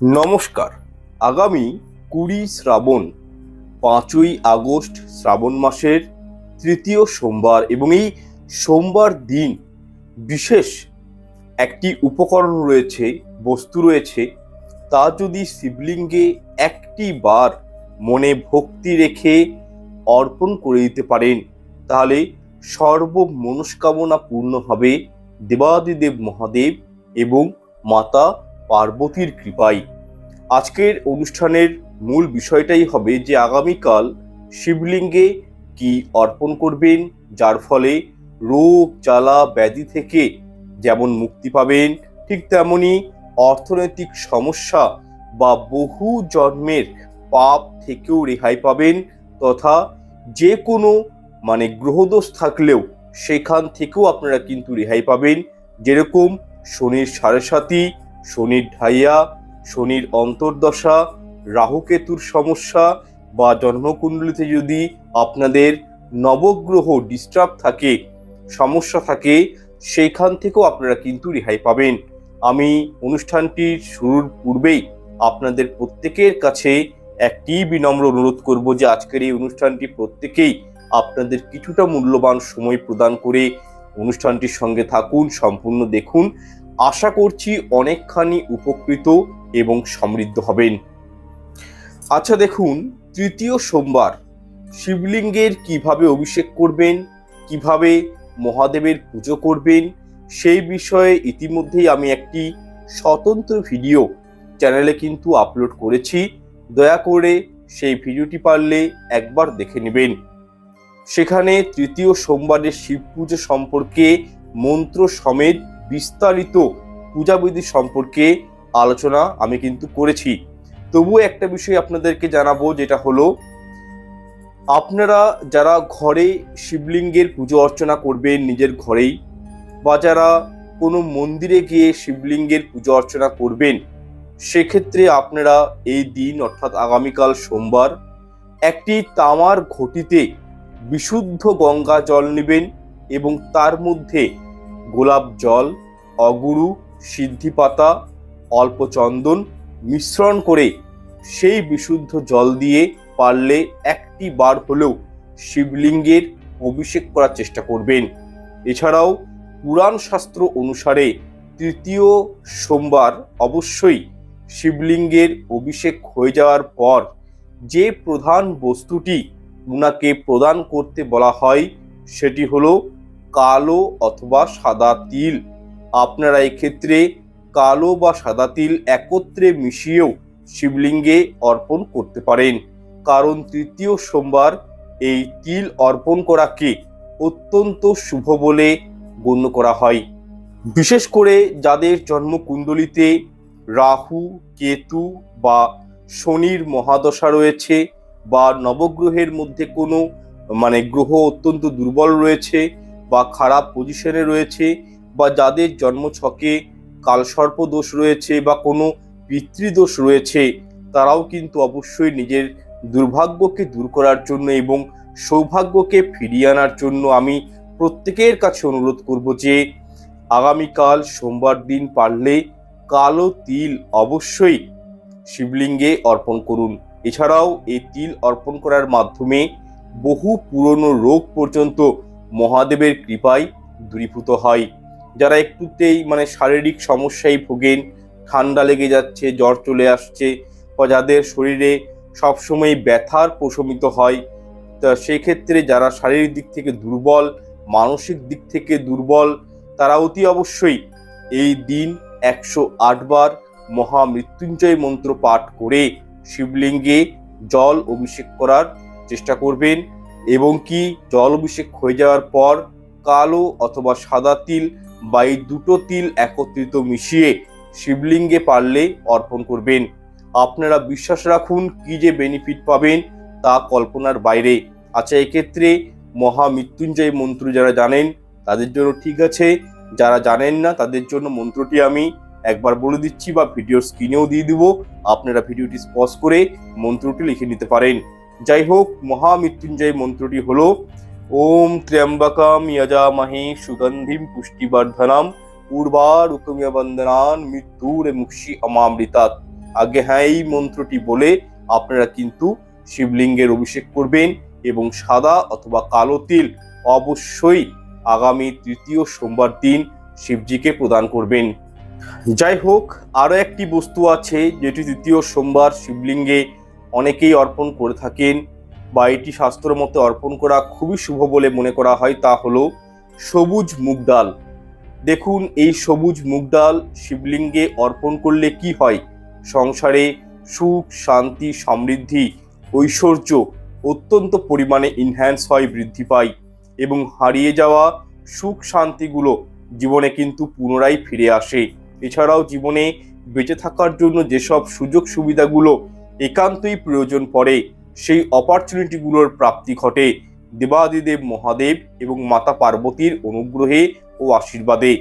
নমস্কার। আগামী ২০ শ্রাবণ ৫ই আগস্ট শ্রাবণ মাসের তৃতীয় সোমবার এবং এই সোমবার দিন বিশেষ একটি উপকরণ রয়েছে, বস্তু রয়েছে, তা যদি শিবলিঙ্গে একটি বার মনে ভক্তি রেখে অর্পণ করে দিতে পারেন তাহলে সর্ব মনস্কামনা পূর্ণ হবে দেবাদিদেব মহাদেব এবং মাতা পার্বতীর কৃপায়। আজকের অনুষ্ঠানের মূল বিষয়টাই হবে যে আগামীকাল শিবলিঙ্গে কি অর্পণ করবেন, যার ফলে রোগ জ্বালা ব্যাধি থেকে যেমন মুক্তি পাবেন, ঠিক তেমনি অর্থনৈতিক সমস্যা বা বহু জন্মের পাপ থেকেও রেহাই পাবেন, তথা যে কোনো গ্রহদোষ থাকলেও সেখান থেকেও আপনারা কিন্তু রেহাই পাবেন। যেরকম শনির সাড়ে সাতি, শনির ঢাইয়া, শনির অন্তর্দশা, রাহুকেতুর সমস্যা বা জন্মকুণ্ডলিতে যদি আপনাদের নবগ্রহ ডিস্টার্ব থাকে, সমস্যা থাকে, সেইখান থেকেও আপনারা কিন্তু রেহাই পাবেন। আমি অনুষ্ঠানটির শুরুর পূর্বেই আপনাদের প্রত্যেকের কাছে একটি বিনম্র অনুরোধ করব যে আজকের এই অনুষ্ঠানটি প্রত্যেকেই আপনাদের কিছুটা মূল্যবান সময় প্রদান করে অনুষ্ঠানটির সঙ্গে থাকুন, সম্পূর্ণ দেখুন। আশা করছি অনেকখানি উপকৃত এবং সমৃদ্ধ হবেন। আচ্ছা দেখুন, তৃতীয় সোমবার শিবলিঙ্গের কিভাবে অভিষেক করবেন, কিভাবে মহাদেবের পুজো করবেন, সেই বিষয়ে ইতিমধ্যেই আমি একটি স্বতন্ত্র ভিডিও চ্যানেলে কিন্তু আপলোড করেছি। দয়া করে সেই ভিডিওটি পারলে একবার দেখে নেবেন। সেখানে তৃতীয় সোমবারের শিব পুজো সম্পর্কে মন্ত্র সমেত বিস্তারিত পূজাবিধি সম্পর্কে আলোচনা আমি কিন্তু করেছি। তবুও একটা বিষয় আপনাদেরকে জানাবো, যেটা হলো আপনারা যারা ঘরে শিবলিঙ্গের পুজো অর্চনা করবেন নিজের ঘরেই, বা যারা কোনো মন্দিরে গিয়ে শিবলিঙ্গের পুজো অর্চনা করবেন, সেক্ষেত্রে আপনারা এই দিন অর্থাৎ আগামীকাল সোমবার একটি তামার ঘটিতে বিশুদ্ধ গঙ্গা জল নেবেন এবং তার মধ্যে গোলাপ জল, অগুরু, সিদ্ধি পাতা, অল্প চন্দন মিশ্রণ করে সেই বিশুদ্ধ জল দিয়ে পারলে একটি বার হলেও শিবলিঙ্গের অভিষেক করার চেষ্টা করবেন। এছাড়াও পুরাণ শাস্ত্র অনুসারে তৃতীয় সোমবার অবশ্যই শিবলিঙ্গের অভিষেক হয়ে যাওয়ার পর যে প্রধান বস্তুটি উনাকে প্রদান করতে বলা হয় সেটি হলো কালো অথবা সাদা তিল। আপনারা এক্ষেত্রে কালো বা সাদা তিল একত্রে মিশিয়েও শিবলিঙ্গে অর্পণ করতে পারেন, কারণ তৃতীয় সোমবার এই তিল অর্পণ করাকে অত্যন্ত শুভ বলে গণ্য করা হয়। বিশেষ করে যাদের জন্মকুণ্ডলিতে রাহু, কেতু বা শনির মহাদশা রয়েছে, বা নবগ্রহের মধ্যে কোনো গ্রহ অত্যন্ত দুর্বল রয়েছে বা খারাপ পজিশনে রয়েছে, বা যাদের জন্মছকে কালসর্প দোষ রয়েছে বা কোনো পিতৃদোষ রয়েছে, তারাও কিন্তু অবশ্যই নিজের দুর্ভাগ্যকে দূর করার জন্য এবং সৌভাগ্যকে ফিরিয়ে আনার জন্য আমি প্রত্যেকের কাছে অনুরোধ করব যে আগামীকাল সোমবার দিন পারলে কালো তিল অবশ্যই শিবলিঙ্গে অর্পণ করুন। এছাড়াও এই তিল অর্পণ করার মাধ্যমে বহু পুরনো রোগ পর্যন্ত মহাদেবের কৃপায় দূরীভূত হয়। যারা একটুতেই শারীরিক সমস্যায় ভোগেন, ঠান্ডা লেগে যাচ্ছে, জ্বর চলে আসছে, বা যাদের শরীরে সবসময় ব্যথার প্রশমিত হয়, তা সেক্ষেত্রে যারা শারীরিক দিক থেকে দুর্বল, মানসিক দিক থেকে দুর্বল, তারা অতি অবশ্যই এই দিন ১০৮ বার মহামৃত্যুঞ্জয় মন্ত্র পাঠ করে শিবলিঙ্গে জল অভিষেক করার চেষ্টা করবেন, এবং কি জল অভিষেক হয়ে যাওয়ার পর কালো অথবা সাদা তিল বা এই দুটো তিল একত্রিত মিশিয়ে শিবলিঙ্গে পারলে অর্পণ করবেন। আপনারা বিশ্বাস রাখুন কি যে বেনিফিট পাবেন তা কল্পনার বাইরে। আচ্ছা, এক্ষেত্রে মহামৃত্যুঞ্জয় মন্ত্র যারা জানেন তাদের জন্য ঠিক আছে, যারা জানেন না তাদের জন্য মন্ত্রটি আমি একবার বলে দিচ্ছি বা ভিডিওর স্ক্রিনেও দিয়ে দিব, আপনারা ভিডিওটি পজ করে মন্ত্রটি লিখে নিতে পারেন। যাই হোক, মহামৃত্যুঞ্জয় মন্ত্রটি হলো ওম ত্র্যম্বকম যজামহে সুগন্ধিম পুষ্টিবর্ধনম উর্বারুকমিব বন্দনান মৃত্যুর মুক্ষি অমামৃতাৎ। আগে হ্যাঁ এই মন্ত্রটি বলে আপনারা কিন্তু শিবলিঙ্গের অভিষেক করবেন এবং সাদা অথবা কালো তিল অবশ্যই আগামী তৃতীয় সোমবার দিন শিবজিকে প্রদান করবেন। যাই হোক, আরও একটি বস্তু আছে যেটি তৃতীয় সোমবার শিবলিঙ্গে অনেকেই অর্পণ করে থাকেন বা এটি শাস্ত্র মতে অর্পণ করা খুবই শুভ বলে মনে করা হয়, তা হলো সবুজ মুগ ডাল। দেখুন, এই সবুজ মুগ ডাল শিবলিঙ্গে অর্পণ করলে কি হয়, সংসারে সুখ, শান্তি, সমৃদ্ধি, ঐশ্বর্য অত্যন্ত পরিমাণে ইনহ্যান্স হয়, বৃদ্ধি পায় এবং হারিয়ে যাওয়া সুখ শান্তিগুলো জীবনে কিন্তু পুনরায় ফিরে আসে। এছাড়াও জীবনে বেঁচে থাকার জন্য যেসব সুযোগ সুবিধাগুলো একান্তই প্রয়োজন পড়ে, সেই অপরচুনিটিগুলোর প্রাপ্তি ঘটে দেবাদিদেব মহাদেব এবং মাতা পার্বতীর অনুগ্রহে ও আশীর্বাদে।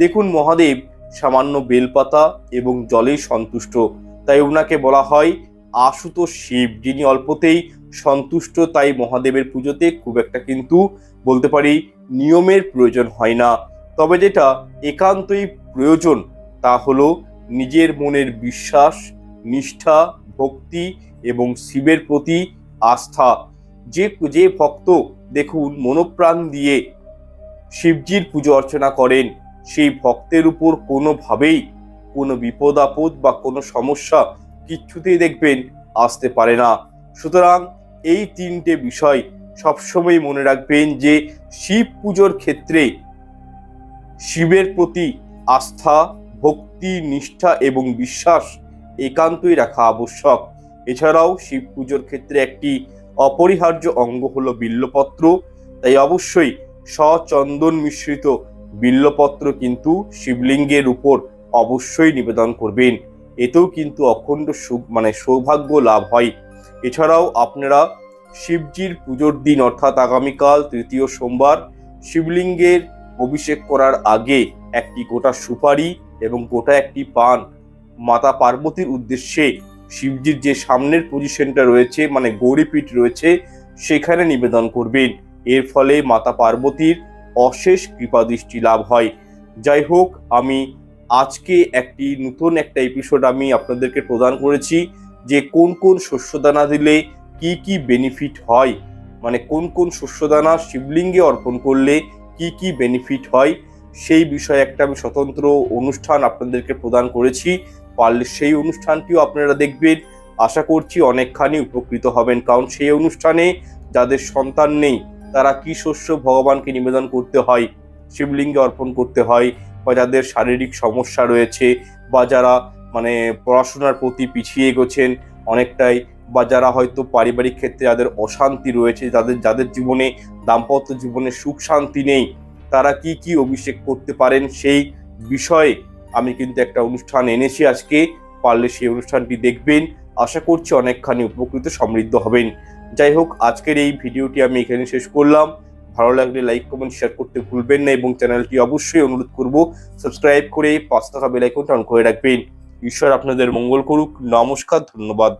দেখুন, মহাদেব সামান্য বেলপাতা এবং জলে সন্তুষ্ট, তাই ওনাকে বলা হয় আশুতোষ শিব, যিনি অল্পতেই সন্তুষ্ট। তাই মহাদেবের পুজোতে খুব একটা কিন্তু বলতে পারি নিয়মের প্রয়োজন হয় না। তবে যেটা একান্তই প্রয়োজন তা হলো নিজের মনের বিশ্বাস, নিষ্ঠা, ভক্তি এবং শিবের প্রতি আস্থা। যে ভক্ত দেখুন মনোপ্রাণ দিয়ে শিবজির পুজো অর্চনা করেন, সেই ভক্তের উপর কোনোভাবেই কোনো বিপদ আপদ বা কোনো সমস্যা কিচ্ছুতেই দেখবেন আসতে পারে না। সুতরাং এই তিনটে বিষয় সবসময় মনে রাখবেন যে শিব পুজোর ক্ষেত্রে শিবের প্রতি আস্থা, ভক্তি, নিষ্ঠা এবং বিশ্বাস একান্তই রাখা আবশ্যক। এছাড়াও শিব পুজোর ক্ষেত্রে একটি অপরিহার্য অঙ্গ হলো বিল্বপত্র, তাই অবশ্যই সচন্দন মিশ্রিত বিল্বপত্র কিন্তু শিবলিঙ্গের উপর অবশ্যই নিবেদন করবেন। এতেও কিন্তু অখণ্ড সুখ সৌভাগ্য লাভ হয়। এছাড়াও আপনারা শিবজির পুজোর দিন অর্থাৎ আগামীকাল তৃতীয় সোমবার শিবলিঙ্গের অভিষেক করার আগে একটি গোটা সুপারি এবং গোটা একটি পান মাতা পার্বতীর উদ্দেশ্যে শিবজির যে সামনের পজিশনটা রয়েছে গৌরীপীঠ রয়েছে সেখানে নিবেদন করবেন। এর ফলে মাতা পার্বতীর অশেষ কৃপাদৃষ্টি লাভ হয়। যাই হোক, আমি আজকে নতুন একটা এপিসোড আমি আপনাদেরকে প্রদান করেছি যে কোন কোন শস্যদানা দিলে কি কি বেনিফিট হয়, কোন কোন শস্যদানা শিবলিঙ্গে অর্পণ করলে কি কি বেনিফিট হয়, সেই বিষয়ে একটা আমি স্বতন্ত্র অনুষ্ঠান আপনাদেরকে প্রদান করেছি। পারলে সেই অনুষ্ঠানটিও আপনারা দেখবেন, আশা করছি অনেকখানি উপকৃত হবেন। কারণ সেই অনুষ্ঠানে যাদের সন্তান নেই তারা কি শস্য ভগবানকে নিবেদন করতে হয়, শিবলিঙ্গে অর্পণ করতে হয়, বা যাদের শারীরিক সমস্যা রয়েছে, বা যারা পড়াশোনার প্রতি পিছিয়ে গেছেন অনেকটাই, বা যারা হয়তো পারিবারিক ক্ষেত্রে যাদের অশান্তি রয়েছে, যাদের জীবনে দাম্পত্য জীবনে সুখ শান্তি নেই, তারা কি কি অভিষেক করতে পারেন সেই বিষয়ে আমি কিন্তু একটা অনুষ্ঠান এনেছি আজকে। পারলে সেই অনুষ্ঠানটি দেখবেন, আশা করছি অনেকখানি উপকৃত সমৃদ্ধ হবেন। যাই হোক, আজকের এই ভিডিওটি আমি এখানে শেষ করলাম। ভালো লাগলে লাইক, কমেন্ট, শেয়ার করতে ভুলবেন না এবং চ্যানেলটি অবশ্যই অনুরোধ করব সাবস্ক্রাইব করে পাশে থাকা বেল আইকনটা অন করে রাখবেন। ঈশ্বর আপনাদের মঙ্গল করুক। নমস্কার, ধন্যবাদ।